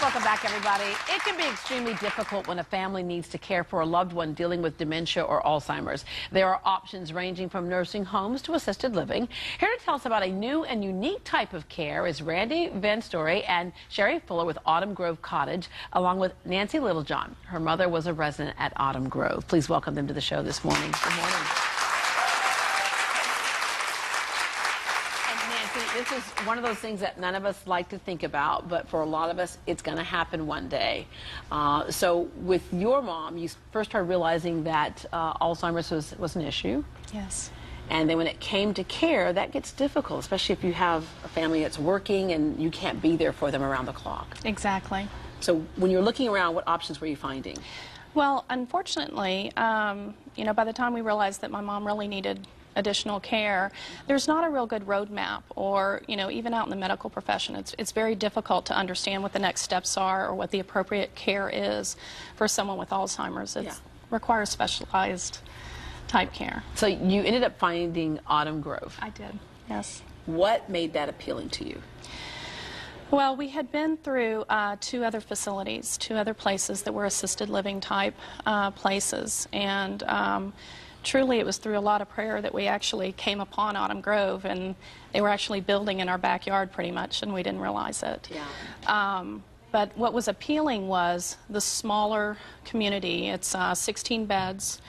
Welcome back, everybody. It can be extremely difficult when a family needs to care for a loved one dealing with dementia or Alzheimer's. There are options ranging from nursing homes to assisted living. Here to tell us about a new and unique type of care is Randy Van Story and Sherry Fuller with Autumn Grove Cottage, along with Nancy Littlejohn. Her mother was a resident at Autumn Grove. Please welcome them to the show this morning. Good morning. This is one of those things that none of us like to think about, but for a lot of us, it's going to happen one day. So with your mom, you first started realizing that Alzheimer's was an issue. Yes. And then when it came to care, that gets difficult, especially if you have a family that's working and you can't be there for them around the clock. Exactly. So when you're looking around, what options were you finding? Well, unfortunately, you know, by the time we realized that my mom really needed additional care, there's not a real good roadmap, or, you know, even out in the medical profession, it's very difficult to understand what the next steps are or what the appropriate care is for someone with Alzheimer's. It requires specialized type care. So you ended up finding Autumn Grove. I did, yes. What made that appealing to you? Well, we had been through two other facilities, two other places that were assisted living type places, and truly, it was through a lot of prayer that we actually came upon Autumn Grove, and they were actually building in our backyard pretty much, and we didn't realize it. Yeah. But what was appealing was the smaller community. It's 16 beds,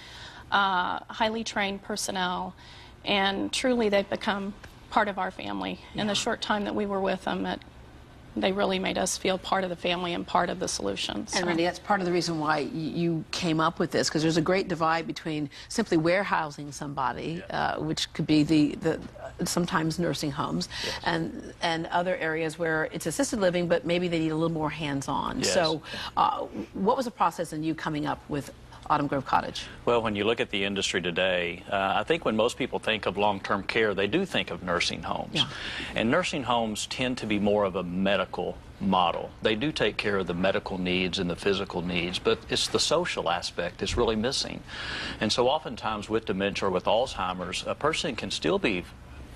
highly trained personnel, and truly they've become part of our family. In the short time that we were with them, they really made us feel part of the family and part of the solution. So. And Randy, that's part of the reason why you came up with this, because there's a great divide between simply warehousing somebody, which could be the sometimes nursing homes, and other areas where it's assisted living, but maybe they need a little more hands-on. Yes. So what was the process in you coming up with Autumn Grove Cottage? Well, when you look at the industry today, I think when most people think of long-term care, they do think of nursing homes. Yeah. And nursing homes tend to be more of a medical model. They do take care of the medical needs and the physical needs, but it's the social aspect that's really missing. And so oftentimes with dementia or with Alzheimer's, a person can still be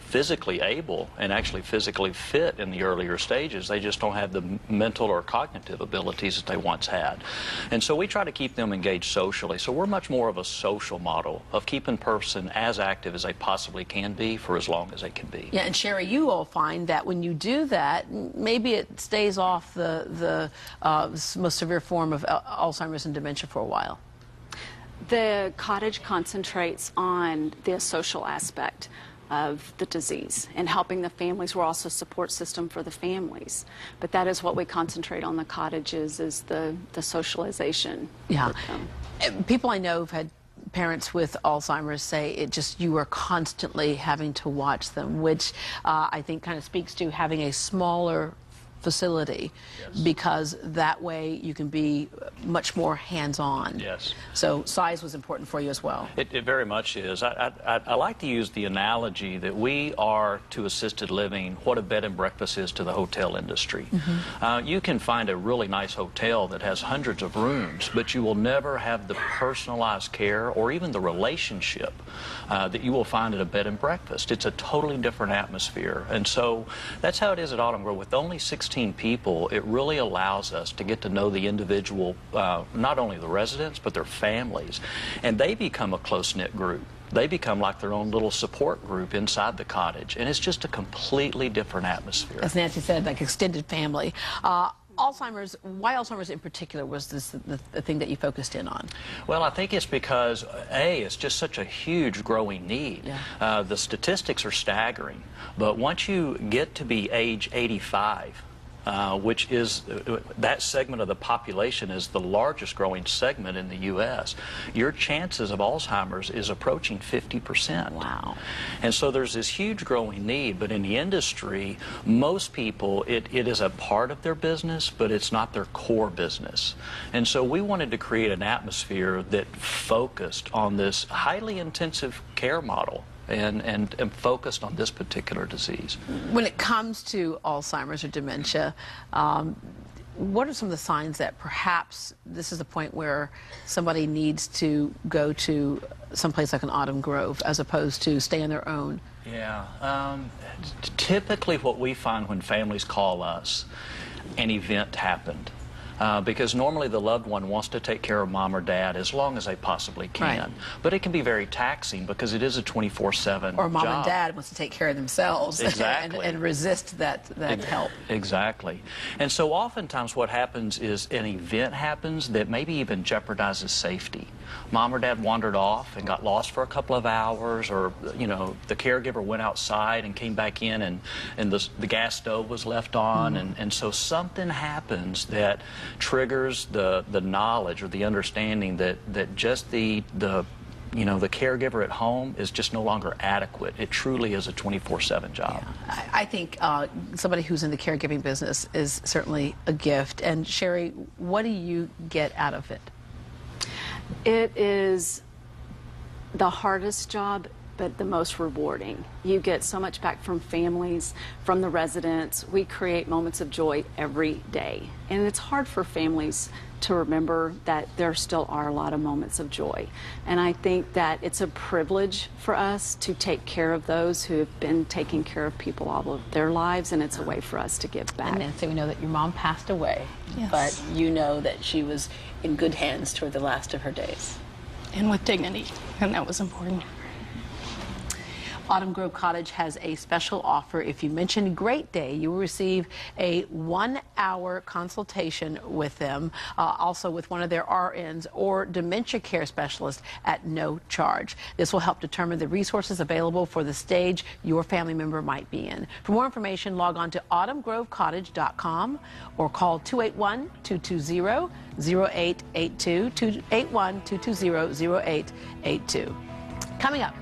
physically able and actually physically fit in the earlier stages. They just don't have the mental or cognitive abilities that they once had. And so we try to keep them engaged socially. So we're much more of a social model of keeping a person as active as they possibly can be for as long as they can be. Yeah, and Sherry, you all find that when you do that, maybe it stays off the most severe form of Alzheimer's and dementia for a while. The cottage concentrates on the social aspect of the disease and helping the families. We're also a support system for the families, but that is what we concentrate on the cottages, is the socialization. Yeah. with them. People I know have had parents with Alzheimer's say you are constantly having to watch them, which I think kind of speaks to having a smaller facility, because that way you can be much more hands-on. Yes. So size was important for you as well. It very much is. I like to use the analogy that we are to assisted living what a bed and breakfast is to the hotel industry. Mm-hmm. You can find a really nice hotel that has hundreds of rooms, but you will never have the personalized care or even the relationship that you will find at a bed and breakfast. It's a totally different atmosphere. And so that's how it is at Autumn Grove. With only 16 people, it really allows us to get to know the individual, not only the residents, but their families. And they become a close-knit group. They become like their own little support group inside the cottage. And it's just a completely different atmosphere. As Nancy said, like extended family. Alzheimer's, why Alzheimer's in particular was this the thing that you focused in on? Well, I think it's because, it's just such a huge growing need. Yeah. The statistics are staggering, but once you get to be age 85, which is, that segment of the population is the largest growing segment in the U.S., your chances of Alzheimer's is approaching 50%. Wow. And so there's this huge growing need, but in the industry, most people, it is a part of their business, but it's not their core business. And so we wanted to create an atmosphere that focused on this highly intensive care model. And focused on this particular disease. When it comes to Alzheimer's or dementia, what are some of the signs that perhaps this is the point where somebody needs to go to someplace like an Autumn Grove as opposed to stay on their own? Yeah. Typically what we find when families call us, an event happened. because normally the loved one wants to take care of mom or dad as long as they possibly can. Right. But it can be very taxing because it is a 24/7 Or mom job. and dad wants to take care of themselves Exactly. and resist that help. Exactly. And so oftentimes what happens is an event happens that maybe even jeopardizes safety. Mom or dad wandered off and got lost for a couple of hours, or the caregiver went outside and came back in and the gas stove was left on, and so something happens that triggers the knowledge or the understanding that just the caregiver at home is just no longer adequate. It truly is a 24/7 job. Yeah. I think somebody who's in the caregiving business is certainly a gift. And Sherry, what do you get out of it? It is the hardest job, but the most rewarding. You get so much back from families, from the residents. We create moments of joy every day. And it's hard for families to remember that there still are a lot of moments of joy. And I think that it's a privilege for us to take care of those who have been taking care of people all of their lives, and it's a way for us to give back. And Nancy, we know that your mom passed away, Yes. but you know that she was in good hands toward the last of her days. And with dignity, and that was important. Autumn Grove Cottage has a special offer. If you mention Great Day, you will receive a 1-hour consultation with them, also with one of their RNs or dementia care specialist at no charge. This will help determine the resources available for the stage your family member might be in. For more information, log on to autumngrovecottage.com or call 281-220-0882, 281-220-0882. Coming up.